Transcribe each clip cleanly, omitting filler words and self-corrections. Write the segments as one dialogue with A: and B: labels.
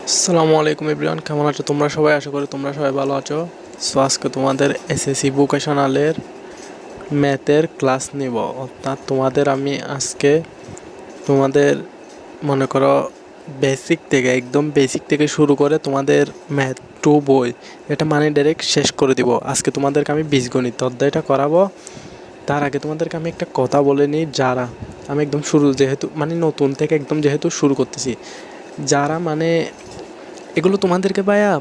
A: আসসালামু আলাইকুম এভরিওয়ান, কেমন আছো তোমরা সবাই? আশা করি তোমরা সবাই ভালো আছো। সো আজকে তোমাদের এসএসসি ভোকেশনালের ম্যাথের ক্লাস নিব। অর্থাৎ আমি আজকে তোমাদের মনে করো একদম বেসিক থেকে শুরু করে তোমাদের ম্যাথ টু বই এটা মানে ডাইরেক্ট শেষ করে দিব। আজকে তোমাদেরকে আমি বীজগণিত অধ্যায়টা করাবো। তার আগে তোমাদেরকে আমি একটা কথা বলে নিই, যারা আমি একদম শুরু যেহেতু নতুন থেকে একদম যেহেতু শুরু করতেছি, যারা এগুলো তোমাদেরকে ভাইয়া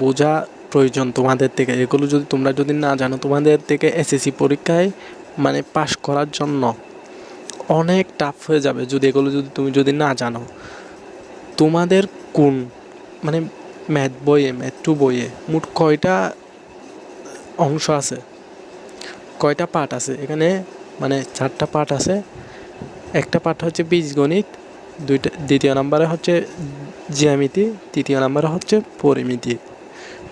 A: বোঝা প্রয়োজন তোমাদের থেকে। এগুলো তোমরা যদি না জানো, তোমাদের থেকে এসএসসি পরীক্ষায় পাশ করার জন্য অনেক টাফ হয়ে যাবে এগুলো তুমি না জানো। তোমাদের কোন মানে ম্যাথ টু বইয়ে মোট কয়টা অংশ আছে, কয়টা পার্ট আছে? এখানে চারটা পার্ট আছে। একটা পার্ট হচ্ছে বীজগণিত, দ্বিতীয় নম্বরে হচ্ছে জ্যামিতি, তৃতীয় নম্বরে হচ্ছে পরিমিতি,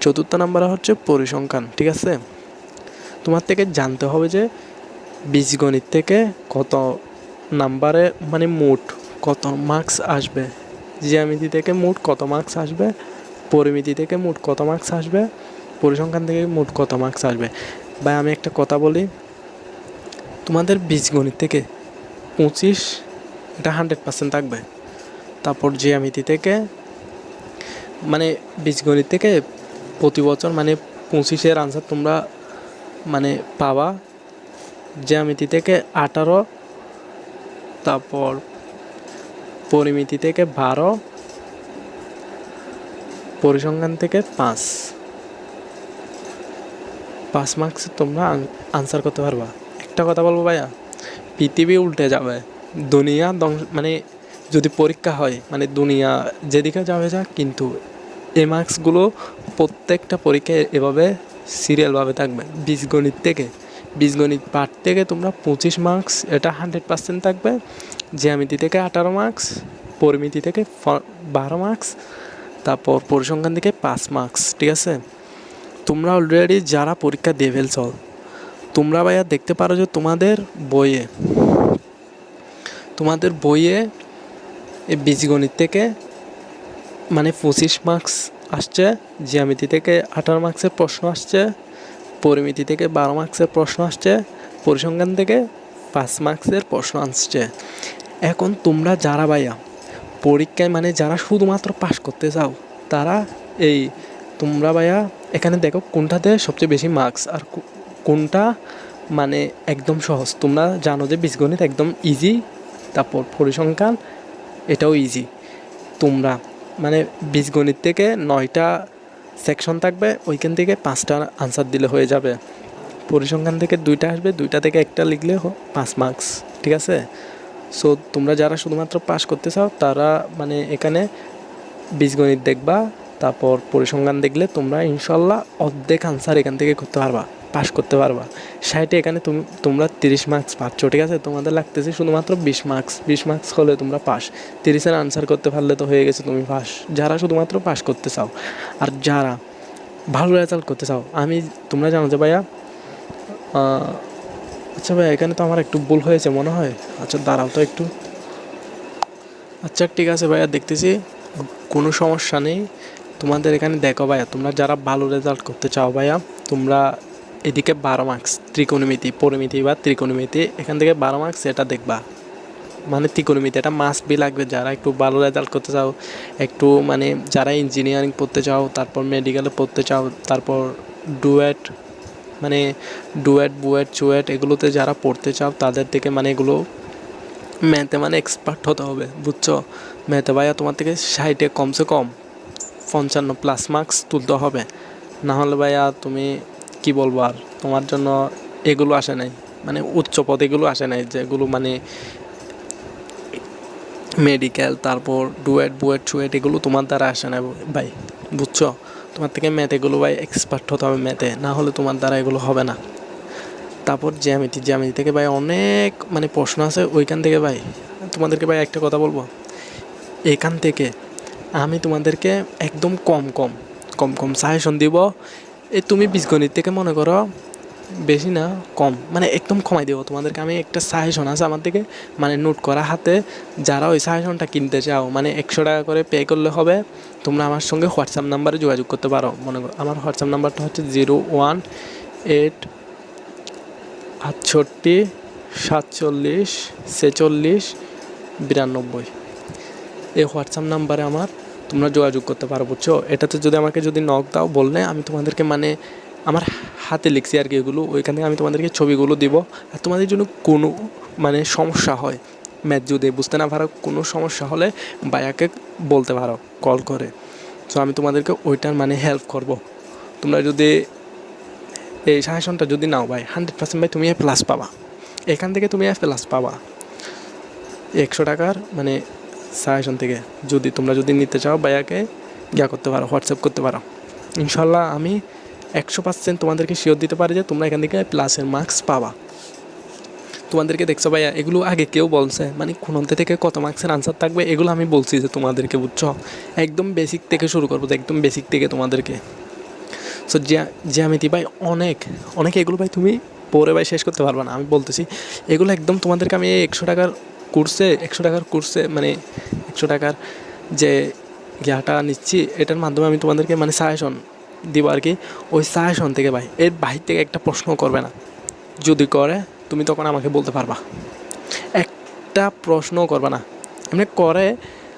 A: চতুর্থ নম্বরে হচ্ছে পরিসংখ্যান। ঠিক আছে, তোমার থেকে জানতে হবে যে বীজগণিত থেকে কত নাম্বারে মোট কত মার্কস আসবে, জ্যামিতি থেকে মোট কত মার্কস আসবে, পরিমিতি থেকে মোট কত মার্কস আসবে, পরিসংখ্যান থেকে মোট কত মার্কস আসবে। ভাই আমি একটা কথা বলি, তোমাদের বীজগণিত থেকে 25 এটা 100% থাকবে। তারপর জ্যামিতি থেকে বীজগণিত থেকে প্রতি বছর 25-এর আনসার তোমরা পাবা। জ্যামিতি থেকে 18, তারপর পরিমিতি থেকে 12, পরিসংখ্যান থেকে 5 মার্কস তোমরা আনসার করতে পারবা। একটা কথা বলবো ভাইয়া, পৃথিবী উল্টে যাবে, দুনিয়া যদি পরীক্ষা হয় দুনিয়া যেদিকে যাবে যা, কিন্তু এই মার্কসগুলো প্রত্যেকটা পরীক্ষায় এভাবে সিরিয়ালভাবে থাকবে। বীজগণিত পার্ট থেকে তোমরা 25 মার্কস, এটা 100% থাকবে। জ্যামিতি থেকে 18 মার্কস, পরিমিতি থেকে 12 মার্কস, তারপর পরিসংখ্যান থেকে 5 মার্কস। ঠিক আছে, তোমরা অলরেডি যারা পরীক্ষা দিয়ে ফেলছ, তোমরা ভাইয়া দেখতে পারো যে তোমাদের বইয়ে এই বীজগণিত থেকে 25 মার্কস আসছে, জ্যামিতি থেকে 18 মার্কসের প্রশ্ন আসছে, পরিমিতি থেকে 12 মার্কসের প্রশ্ন আসছে, পরিসংখ্যান থেকে 5 মার্কসের প্রশ্ন আসছে। এখন তোমরা যারা ভাইয়া পরীক্ষায় যারা শুধুমাত্র পাশ করতে চাও, তারা তোমরা ভাইয়া এখানে দেখো কোনটাতে সবচেয়ে বেশি মার্কস আর কোনটা একদম সহজ। তোমরা জানো যে বীজগণিত একদম ইজি, তারপর পরিসংখ্যান এটাও ইজি। তোমরা বীজগণিত থেকে 9টা সেকশন থাকবে, ওইখান থেকে 5টা আনসার দিলে হয়ে যাবে। পরিসংখ্যান থেকে 2টা আসবে, 2টা থেকে একটা লিখলে 5 মার্কস। ঠিক আছে, সো তোমরা যারা শুধুমাত্র পাস করতে চাও, তারা এখানে বীজগণিত দেখবা, তারপর পরিসংখ্যান দেখলে তোমরা ইনশাল্লাহ অর্ধেক আনসার এখান থেকে করতে পারবা, পাস করতে পারবা। 60 এখানে তোমরা 30 মার্কস পাচ্ছ। ঠিক আছে, তোমাদের লাগতেছে শুধুমাত্র 20 মার্কস হলে তোমরা পাস। 30-এর আনসার করতে পারলে তো হয়ে গেছে, তুমি পাস, যারা শুধুমাত্র পাস করতে চাও। আর যারা ভালো রেজাল্ট করতে চাও, তোমরা জানো যে ভাইয়া আচ্ছা ভাইয়া এখানে তো আমার একটু ভুল হয়েছে মনে হয়। আচ্ছা দাঁড়াও তো একটু। আচ্ছা ঠিক আছে ভাইয়া, দেখতেছি কোনো সমস্যা নেই। তোমাদের এখানে দেখো ভাইয়া, তোমরা যারা ভালো রেজাল্ট করতে চাও ভাইয়া, তোমরা এদিকে 12 মার্কস ত্রিকোণমিতি, পরিমিতি বা ত্রিকোণমিতি, এখান থেকে 12 মার্কস এটা দেখবা। ত্রিকোণমিতি এটা মাস্ট বি লাগবে যারা একটু ভালো রেজাল্ট করতে চাও, একটু যারা ইঞ্জিনিয়ারিং পড়তে চাও, তারপর মেডিকেলে পড়তে চাও, তারপর ডুয়েট বুয়েট চুয়েট এগুলোতে যারা পড়তে চাও, তাদের থেকে এগুলো ম্যাথে এক্সপার্ট হতে হবে, বুঝছো? ম্যাথে ভাইয়া তোমার থেকে 60-এ কমসে কম 55+ মার্কস তুলতে হবে, না হলে ভাইয়া তুমি কি বলবো, আর তোমার জন্য এগুলো আসে নাই, উচ্চ পদ এগুলো আসে নাই, যেগুলো মেডিকেল, তারপর বুয়েট চুয়েট এগুলো তোমার দ্বারা আসে না ভাই, বুঝছো? তোমার থেকে ম্যাথ এগুলো ভাই এক্সপার্ট হতে হবে ম্যাথে, না হলে তোমার দ্বারা এগুলো হবে না। তারপর জ্যামিতি থেকে ভাই অনেক প্রশ্ন আছে ওইখান থেকে ভাই। তোমাদেরকে ভাই একটা কথা বলবো, এখান থেকে আমি তোমাদেরকে একদম কম সাজেশন দিব। তুমি বীজগণিত থেকে মনে করো বেশি না, কম, মানে একদম কমাই দেবো তোমাদেরকে। আমি একটা সাজেশন আছে আমার থেকে, মানে নোট করা হাতে, যারা ওই সাজেশনটা কিনতে চাও মানে 100 টাকা করে পে করলে হবে। তোমরা আমার সঙ্গে হোয়াটসঅ্যাপ নাম্বারে যোগাযোগ করতে পারো। মনে করো আমার হোয়াটসঅ্যাপ নাম্বারটা হচ্ছে 01847464692। এই হোয়াটসঅ্যাপ নাম্বারে আমার তোমরা যোগাযোগ করতে পারো, বুঝছো? এটাতে যদি আমাকে নক দাও বললে আমি তোমাদেরকে মানে আমার হাতে লিখছি আর কি এগুলো, ওইখান থেকে আমি তোমাদেরকে ছবিগুলো দিব। আর তোমাদের জন্য কোনো মানে সমস্যা হয়, ম্যাথ যদি বুঝতে না পারো, কোনো সমস্যা হলে ভাইয়াকে বলতে পারো কল করে। সো আমি তোমাদেরকে ওইটার মানে হেল্প করব। তোমরা যদি এই সাজেশনটা যদি নাও ভাই, 100% ভাই তুমি A+ পাবা, এখান থেকে তুমি A+ পাবা 100 টাকার মানে সাজেশন থেকে। তোমরা যদি নিতে চাও ভাইয়াকে করতে পারো, হোয়াটসঅ্যাপ করতে পারো। ইনশাল্লাহ আমি 100% তোমাদেরকে শিওর দিতে পারি যে তোমরা এখান থেকে প্লাসের মার্কস পাবা। তোমাদেরকে দেখছো ভাইয়া, এগুলো আগে কেউ বলছে মানে কোন থেকে কত মার্কসের আনসার থাকবে এগুলো আমি বলছি যে তোমাদেরকে, বুঝছো? একদম বেসিক থেকে শুরু করবো, একদম বেসিক থেকে তোমাদেরকে। সো জ্যামিতি ভাই অনেক অনেক, এগুলো ভাই তুমি পড়ে ভাই শেষ করতে পারবে না, আমি বলতেছি। এগুলো একদম তোমাদেরকে আমি 100 টাকার কোর্সে মানে 100 টাকার যে নিচ্ছি, এটার মাধ্যমে আমি তোমাদেরকে মানে সাজেশন দিব আর কি। ওই সাজেশন থেকে ভাই এর বাহির থেকে একটা প্রশ্ন করবে না, যদি করে তুমি তখন আমাকে বলতে পারবা। একটা প্রশ্ন করবে না, এমনি করে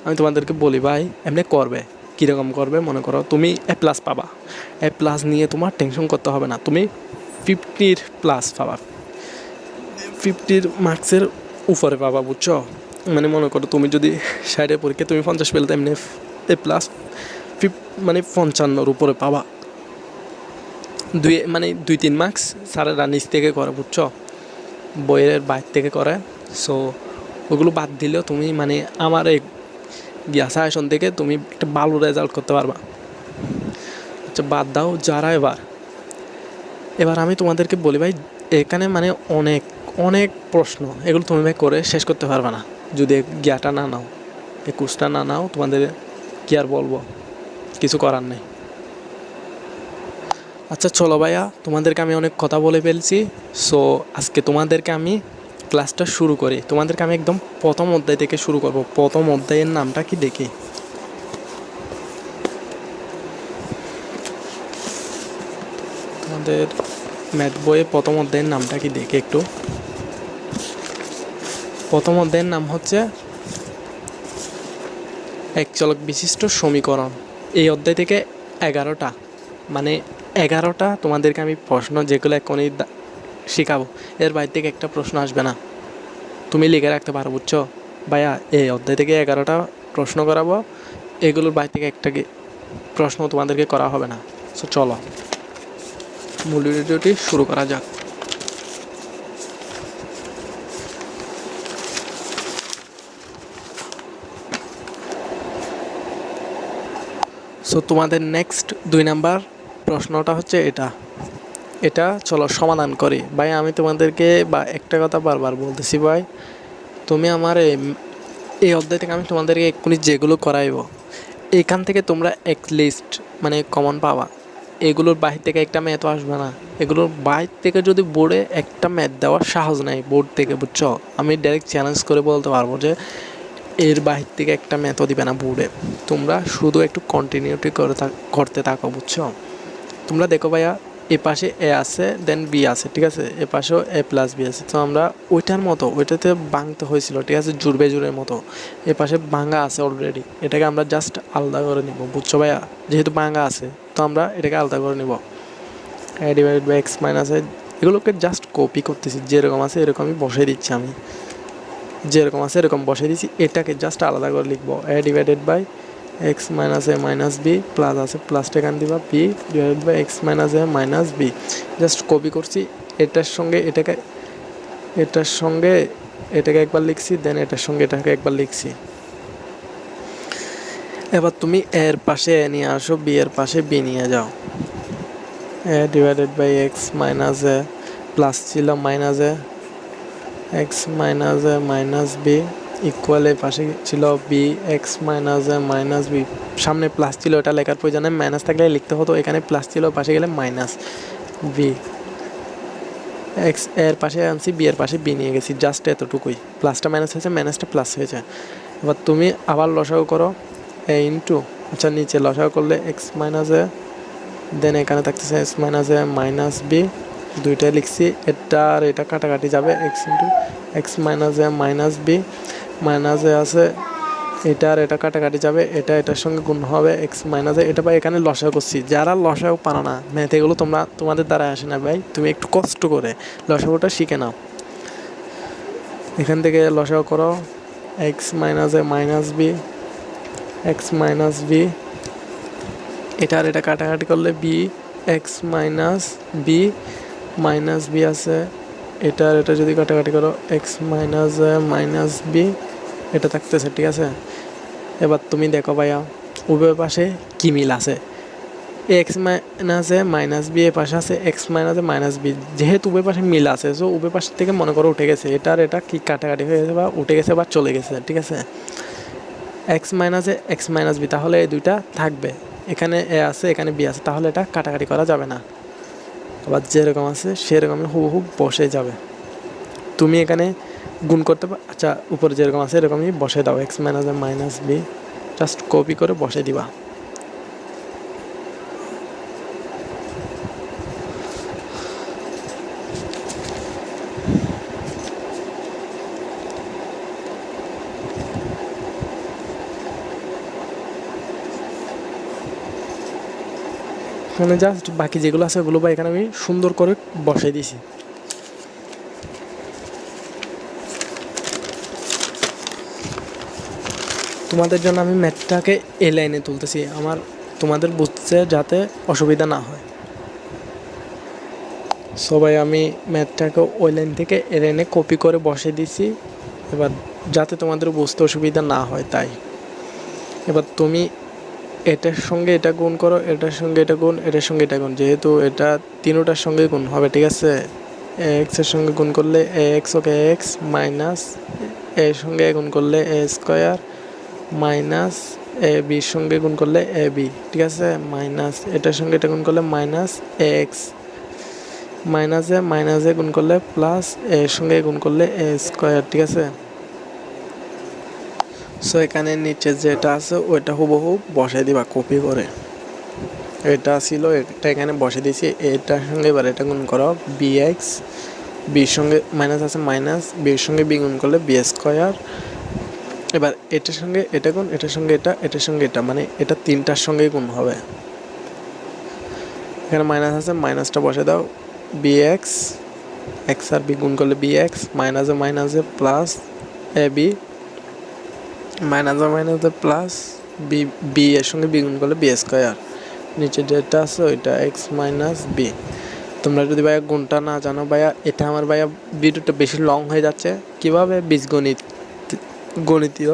A: আমি তোমাদেরকে বলি ভাই, এমনি করবে। কীরকম করবে? মনে করো তুমি A+ পাবা, A+ নিয়ে তোমার টেনশন করতে হবে না, তুমি 50+ পাবা, 50 মার্কসের উপরে পাবা, বুঝছো? মানে মনে করো তুমি যদি 60-এর পরীক্ষা তুমি 50 পেলে, এমনি A+ মানে 55-র উপরে পাবা। 2-3 মার্কস স্যারেরা নিচ থেকে করে, বুঝছো? বইয়ের বাইর থেকে করে। সো ওগুলো বাদ দিলেও তুমি মানে আমার এই সাজেশন থেকে তুমি একটা ভালো রেজাল্ট করতে পারবা। আচ্ছা বাদ দাও যারা, এবার আমি তোমাদেরকে বলি ভাই, এখানে মানে অনেক অনেক প্রশ্ন, এগুলো তুমি ভাই করে শেষ করতে পারবে না যদি জ্ঞাটা না নাও, এই কোর্সটা না নাও। তোমাদের কি আর বলবো, কিছু করার নেই। আচ্ছা চলো ভাইয়া, তোমাদেরকে আমি অনেক কথা বলে ফেলছি। সো আজকে তোমাদেরকে আমি ক্লাসটা শুরু করি। তোমাদেরকে আমি একদম প্রথম অধ্যায় থেকে শুরু করব। প্রথম অধ্যায়ের নামটা কি দেখি। তোমাদের ম্যাথ বইয়ে প্রথম অধ্যায়ের নামটা কি দেখি একটু। প্রথম অধ্যায়ের নাম হচ্ছে এক চলক বিশিষ্ট সমীকরণ। এই অধ্যায় থেকে 11টা মানে 11টা তোমাদেরকে আমি প্রশ্ন যেগুলো এখনই শেখাবো, এর বাইরে থেকে একটা প্রশ্ন আসবে না, তুমি লিখে রাখতে পারো, বুঝছো? ভাইয়া এই অধ্যায় থেকে 11টা প্রশ্ন করাবো, এগুলোর বাইরে থেকে একটা প্রশ্ন তোমাদেরকে করা হবে না। সো চলো মূল ভিডিওটি শুরু করা যাক। সো তোমাদের নেক্সট 2 নাম্বার প্রশ্নটা হচ্ছে এটা চলো সমাধান করি। ভাই আমি তোমাদেরকে একটা কথা বারবার বলতেছি ভাই, তুমি আমার এই অধ্যায় থেকে আমি তোমাদেরকে এক্ষুনি যেগুলো করাইব, এখান থেকে তোমরা লিস্ট মানে কমন পাবা। এগুলোর বাহির থেকে একটা ম্যাথও আসবে না। এগুলোর বাহির থেকে যদি বোর্ডে একটা ম্যাথ দেওয়ার সাহস নেই বোর্ড থেকে, বুঝছো? আমি ডাইরেক্ট চ্যালেঞ্জ করে বলতে পারবো যে এর বাহির থেকে একটা ম্যাথও দিবে না বোর্ডে। তোমরা শুধু একটু কন্টিনিউটি করতে থাকো, বুঝছো? তোমরা দেখো ভাইয়া, এ পাশে A আছে, দেন B আছে, ঠিক আছে? এ পাশেও A+B আছে। তো আমরা ওইটাতে ভাঙতে হয়েছিল, ঠিক আছে? জুড়ের মতো এ পাশে ভাঙা আছে অলরেডি, এটাকে আমরা জাস্ট আলাদা করে নিব, বুঝছো ভাইয়া? যেহেতু ভাঙা আছে তো আমরা এটাকে আলাদা করে নিব। A/(x - a) এগুলোকে জাস্ট কপি করতেছি, যেরকম আছে এরকমই বসাই দিচ্ছি। আমি যেরকম আছে এরকম বসাই দিচ্ছি, এটাকে জাস্ট আলাদা করে লিখবো। A/(x - a - b) প্লাস আছে, প্লাসটা এখানে দিবা, B/(x - a - b) জাস্ট কপি করছি। এটার সঙ্গে এটাকে একবার লিখছি, দেন এটার সঙ্গে এটাকে একবার লিখছি। এবার তুমি এর পাশে A নিয়ে আসো, B এর পাশে B নিয়ে যাও। A/(x - a) প্লাস ছিল minus a, x - a - b equal, এর পাশে ছিল B(x - a - b), সামনে প্লাস ছিল, এটা লেখার প্রয়োজনে মাইনাস থাকলে লিখতে হতো, এখানে প্লাস ছিল, পাশে গেলে মাইনাস b। এক্স এর পাশে আনছি, বি এর পাশে বি নিয়ে গেছি, জাস্ট এতটুকুই। প্লাসটা মাইনাস হয়েছে, মাইনাসটা প্লাস হয়েছে। এবার তুমি আবার লসাগু করো, এ ইন্টু, আচ্ছা নিচে লসাগু করলে এক্স মাইনাস এ, দেন এখানে থাকতেছে এক্স মাইনাস এ মাইনাস বি, দুইটাই লিখছি। এটা আর এটা কাটাকাটি যাবে, এক্স ইন্টু এক্স মাইনাস এ মাইনাস বি, মাইনাস এ আছে, এটা আর এটা কাটাকাটি যাবে, এটা এটার সঙ্গে গুণ হবে এক্স মাইনাসে। এটা ভাই এখানে লসাগু করছি, যারা লসাগু পারো না ম্যাথ, এগুলো তোমাদের দ্বারা আসে না ভাই, তুমি একটু কষ্ট করে লসাগুটা শিখে নাও। এখান থেকে লসাগু করো, এক্স মাইনাসে minus b, x minus b, এটা আর এটা কাটাকাটি করলে b x minus b, minus b আছে, এটা আর এটা যদি কাটাকাটি করো এক্স মাইনাস মাইনাস বি, এটা থাকতেছে, ঠিক আছে। এবার তুমি দেখো ভাইয়া উভয় পাশে কী মিল আছে, এক্স মাইনাসে মাইনাস বি, এ পাশে আছে এক্স মাইনাসে মাইনাস বি, যেহেতু উভয় পাশে মিল আছে, সো উভয় পাশ থেকে মনে করো উঠে গেছে, এটা আর এটা কি কাটাকাটি হয়ে গেছে বা উঠে গেছে বা চলে গেছে, ঠিক আছে। এক্স মাইনাসে এক্স মাইনাস বি, তাহলে এই দুইটা থাকবে, এখানে এ আছে এখানে বি আছে, তাহলে এটা কাটাকাটি করা যাবে না। আবার যেরকম আছে সেরকমই হুবহু বসে যাবে। তুমি এখানে গুণ করতে আচ্ছা উপরে যেরকম আছে এরকমই বসে দাও, x minus minus b, just copy করে বসে দিবা। এখানে জাস্ট বাকি যেগুলো আছে ওগুলো বা এখানে আমি সুন্দর করে বসে দিছি। তোমাদের জন্য আমি ম্যাথটাকে এ লাইনে তুলতেছি, তোমাদের বুঝতে যাতে অসুবিধা না হয়। সবাই আমি ম্যাথটাকে ওই লাইন থেকে এ লাইনে কপি করে বসে দিছি, এবার যাতে তোমাদের বুঝতে অসুবিধা না হয় তাই। এবার তুমি এটার সঙ্গে এটা গুণ করো, এটার সঙ্গে এটা গুণ, এটার সঙ্গে এটা গুণ, যেহেতু এটা তিনোটার সঙ্গে গুণ হবে, ঠিক আছে। এক্সের সঙ্গে গুণ করলে এক্স, ওকে এক্স মাইনাস এর সঙ্গে গুণ করলে এ স্কোয়ার মাইনাস এ বির সঙ্গে গুণ করলে এ বি, ঠিক আছে, মাইনাস এটার সঙ্গে এটা গুণ করলে মাইনাস এ এক্স, মাইনাসে গুণ করলে প্লাস এর সঙ্গে গুণ করলে এ স্কোয়ার, ঠিক আছে। সো এখানে নিচে যেটা আছে ওইটা হুবহু বসাই দিবা কপি করে, এটা ছিল এটা এখানে বসে দিয়েছি, এটার সঙ্গে এবার এটা গুণ করো বি এক্স, বির সঙ্গে মাইনাস আছে মাইনাস, বির সঙ্গে বি গুণ করলে বি স্কোয়ার, এবার এটার সঙ্গে এটা গুণ, এটার সঙ্গে এটা, এটার সঙ্গে এটা, মানে এটা তিনটার সঙ্গেই গুণ হবে। এখানে মাইনাস আছে, মাইনাসটা বসে দাও, বি এক্স, এক্স আর বি গুণ করলে বি এক্স, মাইনাসে প্লাস এ বি, মাইনাসে প্লাস বি, বি এর সঙ্গে বি গুণ করলে বি স্কোয়ার, নিচে যেটা আছে ওইটা এক্স মাইনাস বি। তোমরা যদি ভাইয়া গুণটা না জানো ভাইয়া, এটা আমার ভাইয়া ভিডিওটা বেশি লং হয়ে যাচ্ছে, কীভাবে গণিতীয়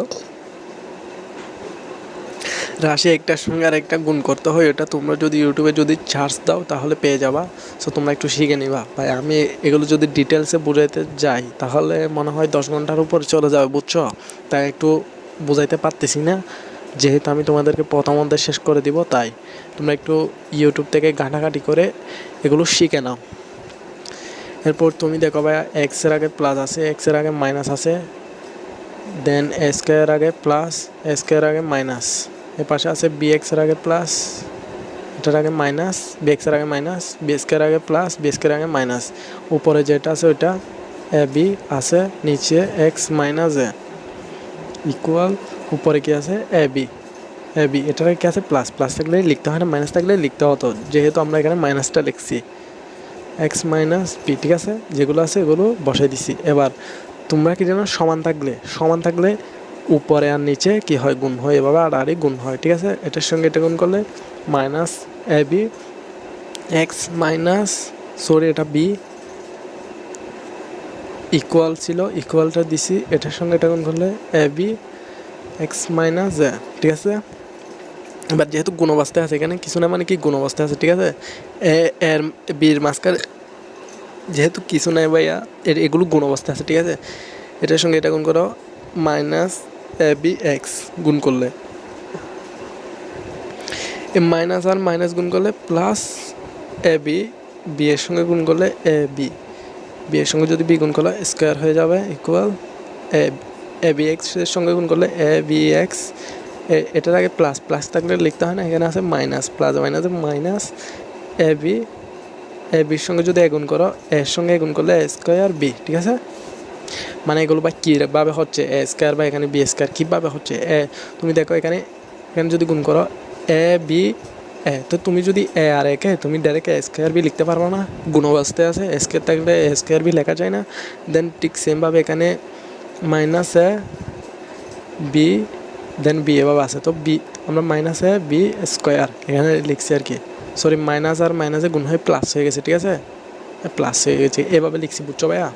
A: রাশি একটার সঙ্গে আর একটা গুণ করতে হয়, এটা তোমরা যদি ইউটিউবে যদি সার্চ দাও তাহলে পেয়ে যাবা। সো তোমরা একটু শিখে নিবা ভাই, আমি এগুলো যদি ডিটেলসে বুঝাইতে যাই তাহলে মনে হয় 10 ঘন্টার উপর চলে যাবে, বুঝছো। তাই একটু বুঝাইতে পারতেছি না, যেহেতু আমি তোমাদেরকে প্রথম অধ্যায় শেষ করে দিব, তাই তোমরা একটু ইউটিউব থেকে ঘাটাঘাটি করে এগুলো শিখে নাও। এরপর তুমি দেখো ভাইয়া এক্সের আগে প্লাস আছে, এক্সের আগে মাইনাস আছে, দেন এ স্কোয়ার আগে প্লাস, এ স্কোয়ার আগে মাইনাস, এর পাশে আছে বি এক্সের আগে প্লাস, এটার আগে মাইনাস, বি এক্সের আগে মাইনাস, বি স্কোয়ার আগে প্লাস, বি স্কোয়ার আগে মাইনাস, উপরে যেটা আছে ওইটা এ বি আছে, নিচে এক্স মাইনাস এ ইকুয়াল, উপরে কি আছে এ বি, এটার কি আছে প্লাস, প্লাস থাকলে লিখতে হয় না, মাইনাস থাকলে লিখতে হতো, যেহেতু আমরা এখানে মাইনাসটা লিখছি, এক্স মাইনাস বি, ঠিক আছে। যেগুলো আছে এগুলো বসাই দিছি। এবার তোমরা কি জানো, সমান থাকলে উপরে আর নিচে কি হয় গুণ হয়, এভাবে আড়াআড়ি গুণ হয়, ঠিক আছে। এটার সঙ্গে এটা গুণ করলে minus A B x minus, sorry এটা বি ইকুয়াল ছিল, ইকুয়ালটা দিছি, এটার সঙ্গে এটা গুণ করলে এ বি এক্স মাইনাস এ, ঠিক আছে। এবার যেহেতু গুণ অবস্থায় আছে, এখানে কিছু না মানে কি গুণ অবস্থায় আছে, ঠিক আছে। এর বির মাঝখানে যেহেতু কিছু নাই ভাইয়া, এগুলো গুণ অবস্থায় আছে, ঠিক আছে। এটার সঙ্গে এটা গুণ করো মাইনাস এ বি এক্স, গুণ করলে মাইনাস আর মাইনাস গুণ করলে প্লাস এ বি, বি এর সঙ্গে গুণ করলে এ বি, বি এর সঙ্গে যদি বি গুণ করলে স্কোয়ার হয়ে যাবে ইকুয়াল এ বি এক্স এর সঙ্গে গুণ করলে এ বি এক্স, এটার আগে প্লাস প্লাস থাকলে লিখতে হয় না, এখানে আছে মাইনাস, প্লাস মাইনাসে মাইনাস এ বি, এ বির সঙ্গে যদি এ গুণ করো এর সঙ্গে এ গুণ করলে এ স্কোয়ার বি, ঠিক আছে। মানে এগুলো বা কীভাবে হচ্ছে এ স্কোয়ার বা এখানে বি স্কোয়ার কীভাবে হচ্ছে তুমি দেখো এখানে যদি গুণ করো এ বি তো তুমি যদি এ আর একে তুমি ডাইরেক্ট এ স্কোয়ার বি লিখতে পারবো না, গুণ অবস্থায় আছে, এ স্কোয়ার থাকলে এ স্কোয়ার বি লেখা যায় না। দেন ঠিক সেমভাবে এখানে minus A B then B এভাবে আছে, তো বি আমরা মাইনাস এ বি স্কোয়ার এখানে লিখছি আর কি, সরি মাইনাস আর মাইনাসে গুণ হয়ে প্লাস হয়ে গেছে, ঠিক আছে, প্লাস হয়ে গেছে এভাবে লিখছি, বুঝছো ভাইয়া।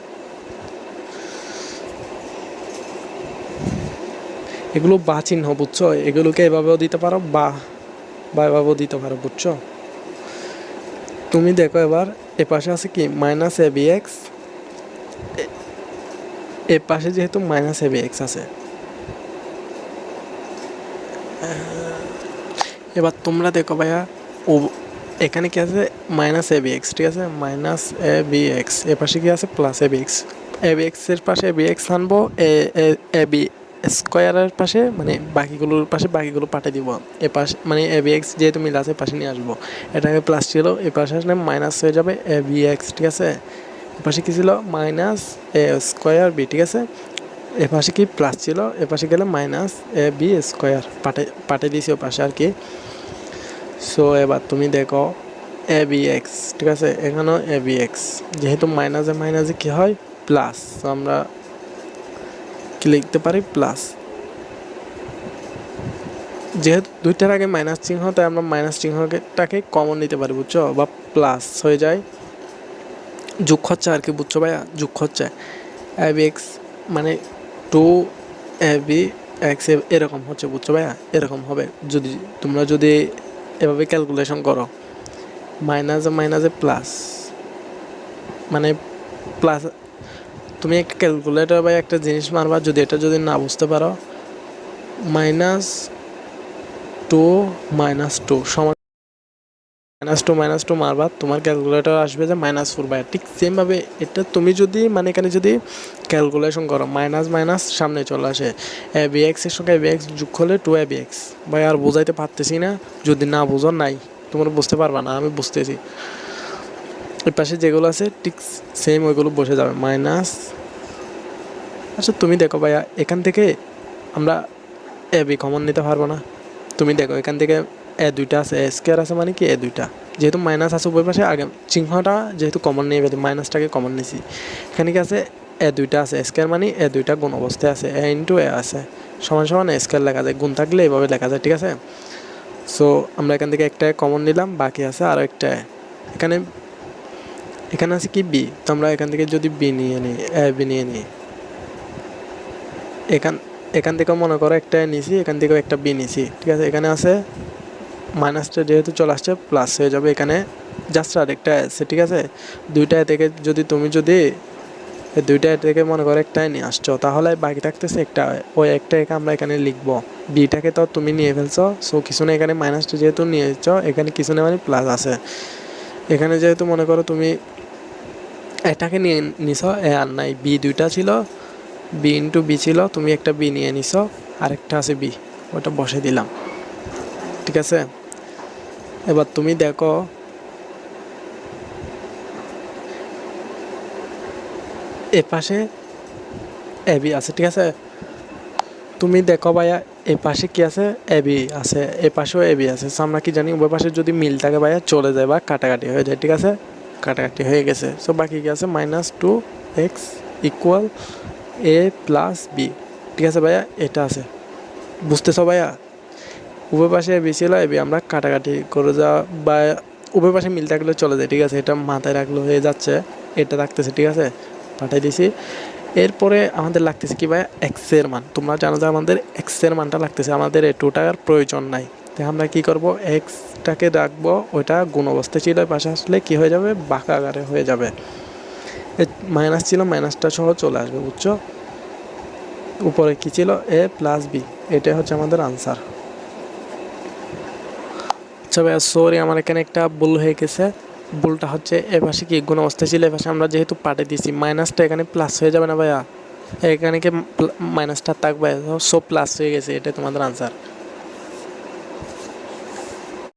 A: এগুলো বা চিহ্ন, বুঝছো, এগুলোকে এভাবেও দিতে পারো বা এভাবেও দিতে পারো, বুঝছো। তুমি দেখো এবার এ পাশে আছে কি মাইনাস এ বি এক্স, এ পাশে যেহেতু মাইনাস এ বি এক্স আছে, এবার তোমরা দেখো ভাইয়া ও এখানে কি আছে মাইনাস এ বি এক্স, ঠিক আছে, মাইনাস এ বি এক্স, এ পাশে কি আছে plus A B x, A B এক্সের পাশে এ বি এক্স আনবো, এ বি স্কোয়ারের পাশে মানে বাকিগুলোর পাশে বাকিগুলো পাঠিয়ে দিব, এ পাশে মানে এ বি এক্স যেহেতু মিল আছে পাশে নিয়ে আসবো, এটাকে প্লাস ছিল এ পাশে আসলে মাইনাস হয়ে যাবে এ বি এক্স, ঠিক আছে। এ পাশে কী ছিল মাইনাস এ স্কোয়ার বি, ঠিক আছে, এ পাশে কি প্লাস ছিল এ পাশে গেলে মাইনাস এ বি স্কোয়ার পাঠিয়ে দিয়েছি ও পাশে আর কি। সো এবার তুমি দেখো এ বি এক্স, ঠিক আছে, এখানেও এ বি এক্স যেহেতু মাইনাসে মাইনাসে কী হয় প্লাস, তো আমরা কি লিখতে পারি প্লাস, যেহেতু দুইটার আগে মাইনাস চিহ্ন তাই আমরা মাইনাস চিহ্নটাকে কমন নিতে পারি, বুঝছো, বা প্লাস হয়ে যায়, যোগ হচ্ছে আর কি, বুঝছো ভাইয়া, যোগ হচ্ছে এ বি এক্স মানে টু এ বি এক্স এরকম হচ্ছে, বুঝছো ভাইয়া, এরকম হবে যদি তোমরা যদি এভাবে ক্যালকুলেশন করো, মাইনাসে মাইনাসে প্লাস মানে প্লাস, তুমি একটা ক্যালকুলেটর বা একটা জিনিস মারবা, যদি এটা যদি না বুঝতে পারো -2 সমান -2 মারবা, তোমার ক্যালকুলেটর আসবে যে -4/, ঠিক সেমভাবে এটা তুমি যদি মানে এখানে যদি ক্যালকুলেশন করো মাইনাস মাইনাস সামনে চলে আসে, এ বি এক্স এর সঙ্গে এ বি এক্স যোগ করলে 2ab(x), ভাই আর বোঝাইতে পারতেছি না, যদি না বুঝো নাই তোমরা বুঝতে পারবা না, আমি বুঝতেছি, এর পাশে যেগুলো আছে ঠিক সেম ওইগুলো বসে যাবে মাইনাস। আচ্ছা তুমি দেখো ভাইয়া এখান থেকে আমরা এ বি কমন নিতে পারবো না, তুমি দেখো এখান থেকে এ দুইটা আছে, এ স্কোয়ার আছে মানে কি এ দুইটা, যেহেতু মাইনাস আছে উভয় পাশে আগে চিহ্নটা যেহেতু কমন নিয়ে ফেলি মাইনাসটাকে কমন নিয়েছি, এখানে কি আছে এ দুইটা আছে, স্কোয়ার মানে এ দুইটা গুণ অবস্থায় আছে, এ ইন্টু এ আছে সমান সমান এ স্কোয়ার লেখা যায়, গুণ থাকলে এভাবে লেখা যায়, ঠিক আছে। সো আমরা এখান থেকে একটা কমন নিলাম, বাকি আছে আরও একটা এখানে আছে কি বি, তো আমরা এখান থেকে যদি বি নিয়ে নিই এ বি নিয়ে নিই, এখান থেকেও মনে করো একটা নিছি, এখান থেকেও একটা বি নিছি, ঠিক আছে, এখানে আছে মাইনাসটা যেহেতু চলে আসছে প্লাস হয়ে যাবে, এখানে জাস্ট আর একটা আছে, ঠিক আছে, দুইটা থেকে যদি তুমি যদি দুইটা থেকে মনে করো একটাই নিয়ে আসছো, তাহলে বাকি থাকতেছে একটা, ওই একটাকে আমরা এখানে লিখবো, বিটাকে তো তুমি নিয়ে ফেলছো, সো কিছু না এখানে মাইনাসটা যেহেতু নিয়েছো এখানে কিছু না মানে প্লাস আছে, এখানে যেহেতু মনে করো তুমি এটাকে নিয়ে নিছো এ আর নাই, বি দুইটা ছিল, বি ইন্টু বি ছিল, তুমি একটা বি নিয়ে নিছো, আরেকটা আছে বি, ওটা বসে দিলাম, ঠিক আছে। এবার তুমি দেখো এ পাশে এ বি আছে, ঠিক আছে, তুমি দেখো ভাইয়া এ পাশে কি আছে এ বি আছে, এ পাশেও এ বি আছে, সো আমরা কি জানি উভয় পাশে যদি মিল থাকে ভাইয়া চলে যায় বা কাটাকাটি হয়ে যায়, ঠিক আছে, কাটাকাটি হয়ে গেছে, সো বাকি কি আছে -2x ইকুয়াল এ প্লাস বি, ঠিক আছে ভাইয়া, এটা আছে, বুঝতেছো ভাইয়া, উভয় পাশে এ বি ছিল এ বি আমরা কাটাকাটি করে যাওয়া বা উভয় পাশে মিল থাকলে চলে যায়, ঠিক আছে, এটা মাথায় রাখলে হয়ে যাচ্ছে, এটা রাখতেছে, ঠিক আছে, পাঠিয়ে দিছি। এরপরে আমাদের লাগতেছে কি ভাই এক্সের মান, তোমরা জানো যে আমাদের এক্সের মানটা লাগতেছে, আমাদের এ টুটার প্রয়োজন নাই, তাই আমরা কি করব এক্সটাকে রাখবো, ওইটা গুণ অবস্থায় ছিল পাশে আসলে কি হয়ে যাবে বাঁকা আকারে হয়ে যাবে, মাইনাস ছিল মাইনাসটা সহ চলে আসবে, বুঝছো, উপরে কি ছিল এ প্লাস বি, এটাই হচ্ছে আমাদের আনসার। আচ্ছা ভাইয়া সরি আমার এখানে একটা ভুল হয়ে গেছে, ভুলটা হচ্ছে এপাশে কি গুণ অবস্থায় ছিল, এপাশে আমরা যেহেতু পাটে দিছি মাইনাসটা এখানে প্লাস হয়ে যাবে না ভাইয়া, এখানে কি মাইনাসটা থাকবে, সো প্লাস হয়ে গেছে, এটাই তোমাদের আনসার।